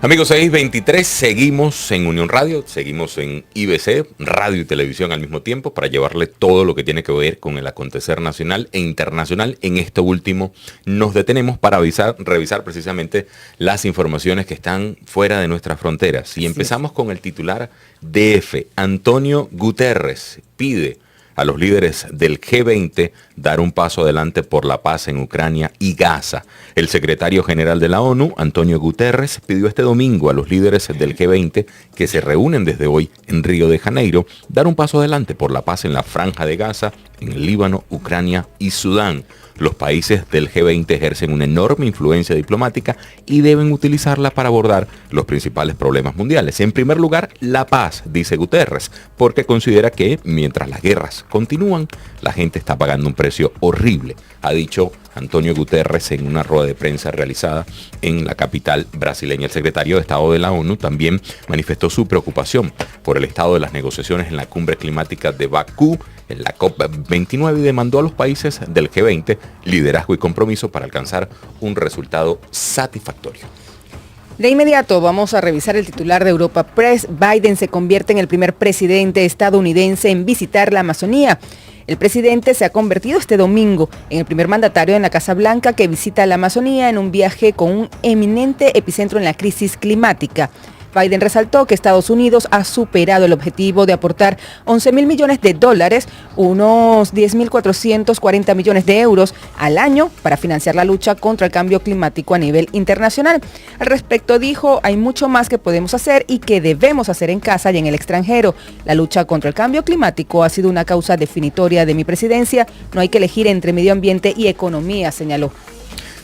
Amigos, 6:23, seguimos en Unión Radio, seguimos en IBC, radio y televisión al mismo tiempo, para llevarle todo lo que tiene que ver con el acontecer nacional e internacional. En esto último nos detenemos para revisar precisamente las informaciones que están fuera de nuestras fronteras. Y empezamos con el titular DF. Antonio Guterres pide a los líderes del G20 dar un paso adelante por la paz en Ucrania y Gaza. El secretario general de la ONU, Antonio Guterres, pidió este domingo a los líderes del G20, que se reúnen desde hoy en Río de Janeiro, dar un paso adelante por la paz en la Franja de Gaza, en el Líbano, Ucrania y Sudán. Los países del G20 ejercen una enorme influencia diplomática y deben utilizarla para abordar los principales problemas mundiales. En primer lugar, la paz, dice Guterres, porque considera que mientras las guerras continúan, la gente está pagando un precio horrible, ha dicho Antonio Guterres en una rueda de prensa realizada en la capital brasileña. El secretario de Estado de la ONU también manifestó su preocupación por el estado de las negociaciones en la cumbre climática de Bakú, en la COP29, y demandó a los países del G20 liderazgo y compromiso para alcanzar un resultado satisfactorio. De inmediato vamos a revisar el titular de Europa Press. Biden se convierte en el primer presidente estadounidense en visitar la Amazonía. El presidente se ha convertido este domingo en el primer mandatario en la Casa Blanca que visita la Amazonía en un viaje con un eminente epicentro en la crisis climática. Biden resaltó que Estados Unidos ha superado el objetivo de aportar $11.000 millones, unos 10.440 millones de euros al año para financiar la lucha contra el cambio climático a nivel internacional. Al respecto dijo, hay mucho más que podemos hacer y que debemos hacer en casa y en el extranjero. La lucha contra el cambio climático ha sido una causa definitoria de mi presidencia. No hay que elegir entre medio ambiente y economía, señaló.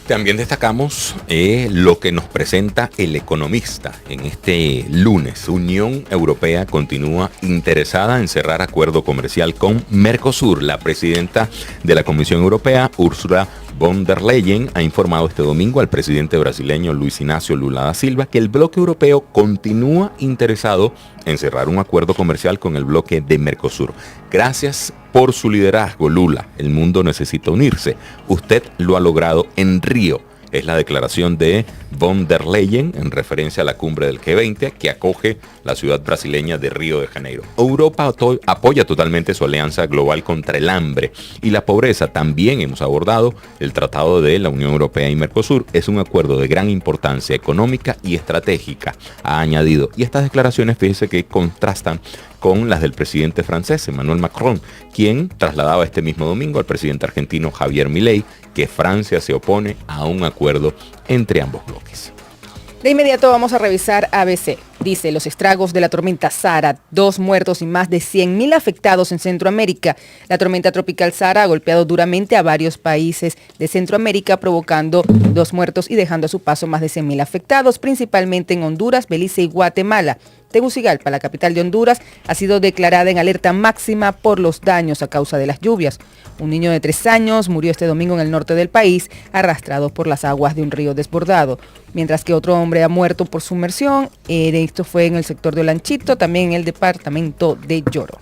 También destacamos lo que nos presenta El Economista en este lunes. Unión Europea continúa interesada en cerrar acuerdo comercial con Mercosur. La presidenta de la Comisión Europea, Ursula von der Leyen, ha informado este domingo al presidente brasileño Luis Inácio Lula da Silva que el bloque europeo continúa interesado en cerrar un acuerdo comercial con el bloque de Mercosur. Gracias por su liderazgo, Lula. El mundo necesita unirse. Usted lo ha logrado en Río. Es la declaración de von der Leyen en referencia a la cumbre del G20 que acoge la ciudad brasileña de Río de Janeiro. Europa apoya totalmente su alianza global contra el hambre y la pobreza. También hemos abordado el tratado de la Unión Europea y Mercosur. Es un acuerdo de gran importancia económica y estratégica, ha añadido. Y estas declaraciones, fíjese que contrastan con las del presidente francés, Emmanuel Macron, quien trasladaba este mismo domingo al presidente argentino Javier Milei que Francia se opone a un acuerdo entre ambos bloques. De inmediato vamos a revisar ABC. Dice, los estragos de la tormenta Sara, 2 muertos y más de 100.000 afectados en Centroamérica. La tormenta tropical Sara ha golpeado duramente a varios países de Centroamérica, provocando 2 muertos y dejando a su paso más de 100.000 afectados, principalmente en Honduras, Belice y Guatemala. Tegucigalpa, la capital de Honduras, ha sido declarada en alerta máxima por los daños a causa de las lluvias. Un niño de 3 años murió este domingo en el norte del país, arrastrado por las aguas de un río desbordado, mientras que otro hombre ha muerto por sumersión. Esto fue en el sector de Olanchito, también en el departamento de Lloro.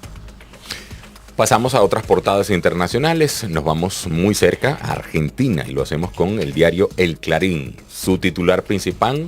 Pasamos a otras portadas internacionales. Nos vamos muy cerca a Argentina y lo hacemos con el diario El Clarín. Su titular principal,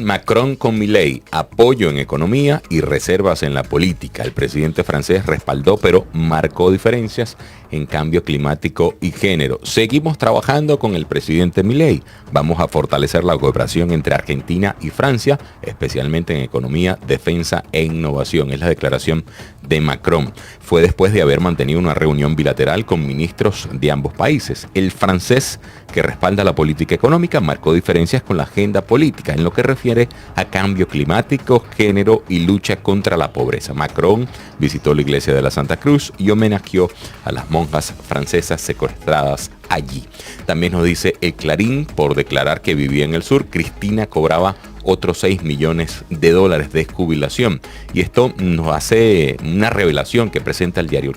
Macron con Milei, apoyo en economía y reservas en la política. El presidente francés respaldó, pero marcó diferencias en cambio climático y género. Seguimos trabajando con el presidente Milei. Vamos a fortalecer la cooperación entre Argentina y Francia, especialmente en economía, defensa e innovación. Es la declaración de Macron. Fue después de haber mantenido una reunión bilateral con ministros de ambos países. El francés, que respalda la política económica, marcó diferencias con la agenda política en lo que refiere a cambio climático, género y lucha contra la pobreza. Macron visitó la iglesia de la Santa Cruz y homenajeó a las monjas francesas secuestradas allí. También nos dice El Clarín, por declarar que vivía en el sur, Cristina cobraba otros $6 millones de jubilación. Y esto nos hace una revelación que presenta el diario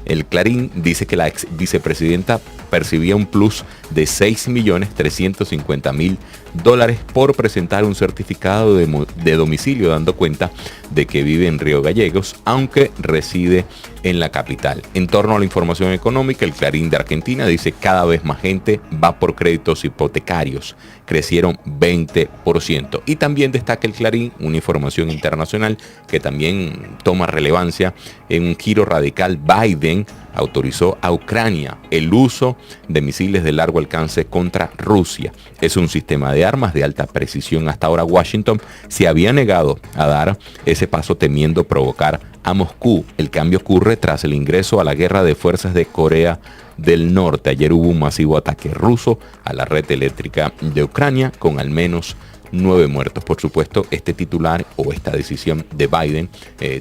El Clarín dice que la ex vicepresidenta percibía un plus de $6.350.000 por presentar un certificado de domicilio, dando cuenta de que vive en Río Gallegos, aunque reside en la capital. En torno a la información económica, El Clarín de Argentina dice cada vez más gente va por créditos hipotecarios, crecieron 20%. momento. Y también destaca el Clarín, una información internacional que también toma relevancia. En un giro radical, Biden autorizó a Ucrania el uso de misiles de largo alcance contra Rusia. Es un sistema de armas de alta precisión. Hasta ahora Washington se había negado a dar ese paso temiendo provocar a Moscú. El cambio ocurre tras el ingreso a la guerra de fuerzas de Corea del Norte. Ayer hubo un masivo ataque ruso a la red eléctrica de Ucrania con al menos 9 muertos. Por supuesto, este titular o esta decisión de Biden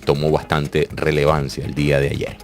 tomó bastante relevancia el día de ayer.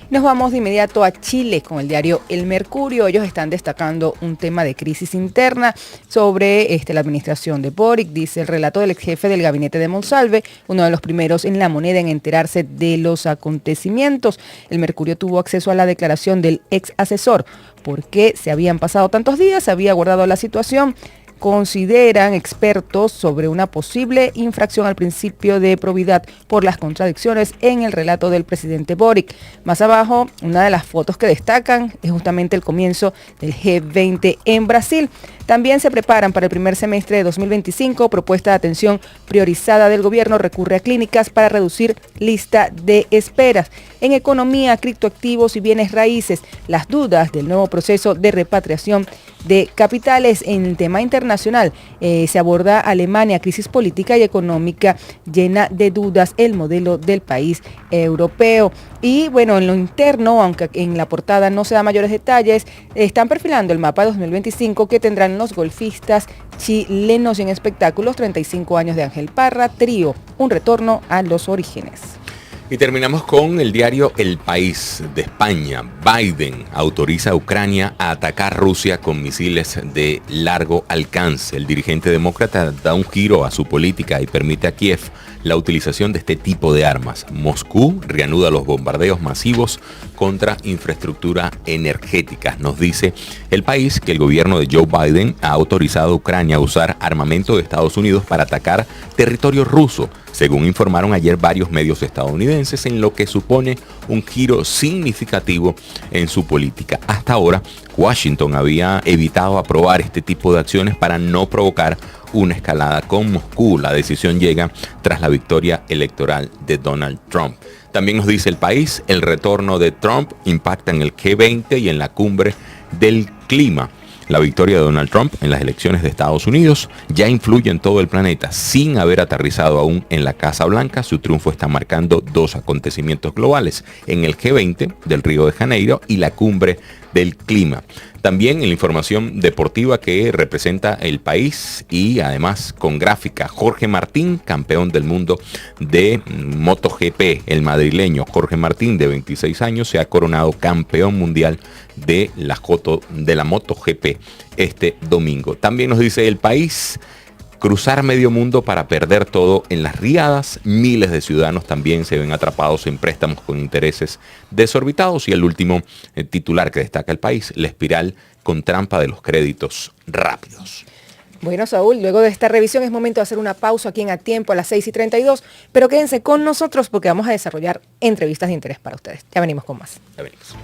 Nos vamos de inmediato a Chile con el diario El Mercurio. Ellos están destacando un tema de crisis interna sobre la administración de Boric. Dice el relato del ex jefe del gabinete de Monsalve, uno de los primeros en La Moneda en enterarse de los acontecimientos. El Mercurio tuvo acceso a la declaración del ex asesor. ¿Por qué se habían pasado tantos días? Se había guardado la situación. Consideran expertos sobre una posible infracción al principio de probidad por las contradicciones en el relato del presidente Boric. Más abajo, una de las fotos que destacan es justamente el comienzo del G20 en Brasil. También se preparan para el primer semestre de 2025, propuesta de atención priorizada del gobierno, recurre a clínicas para reducir lista de esperas. En economía, criptoactivos y bienes raíces, las dudas del nuevo proceso de repatriación de capitales. En el tema internacional se aborda Alemania, crisis política y económica llena de dudas, el modelo del país europeo. Y bueno, en lo interno, aunque en la portada no se da mayores detalles, están perfilando el mapa 2025 que tendrán los golfistas chilenos en espectáculos. 35 años de Ángel Parra, trío, un retorno a los orígenes. Y terminamos con el diario El País de España. Biden autoriza a Ucrania a atacar Rusia con misiles de largo alcance. El dirigente demócrata da un giro a su política y permite a Kiev la utilización de este tipo de armas. Moscú reanuda los bombardeos masivos contra infraestructura energética. Nos dice El País que el gobierno de Joe Biden ha autorizado a Ucrania a usar armamento de Estados Unidos para atacar territorio ruso, según informaron ayer varios medios estadounidenses, en lo que supone un giro significativo en su política. Hasta ahora, Washington había evitado aprobar este tipo de acciones para no provocar una escalada con Moscú. La decisión llega tras la victoria electoral de Donald Trump. También nos dice El País, el retorno de Trump impacta en el G20 y en la cumbre del clima. La victoria de Donald Trump en las elecciones de Estados Unidos ya influye en todo el planeta. Sin haber aterrizado aún en la Casa Blanca, su triunfo está marcando dos acontecimientos globales, en el G20 del Río de Janeiro y la cumbre del clima. También en la información deportiva que representa El País y además con gráfica, Jorge Martín, campeón del mundo de MotoGP. El madrileño Jorge Martín, de 26 años, se ha coronado campeón mundial de la MotoGP este domingo. También nos dice El País, cruzar medio mundo para perder todo en las riadas. Miles de ciudadanos también se ven atrapados en préstamos con intereses desorbitados. Y el último titular que destaca El País, la espiral con trampa de los créditos rápidos. Bueno, Saúl, luego de esta revisión es momento de hacer una pausa aquí en A Tiempo a las 6:32, pero quédense con nosotros porque vamos a desarrollar entrevistas de interés para ustedes. Ya venimos con más. Ya venimos.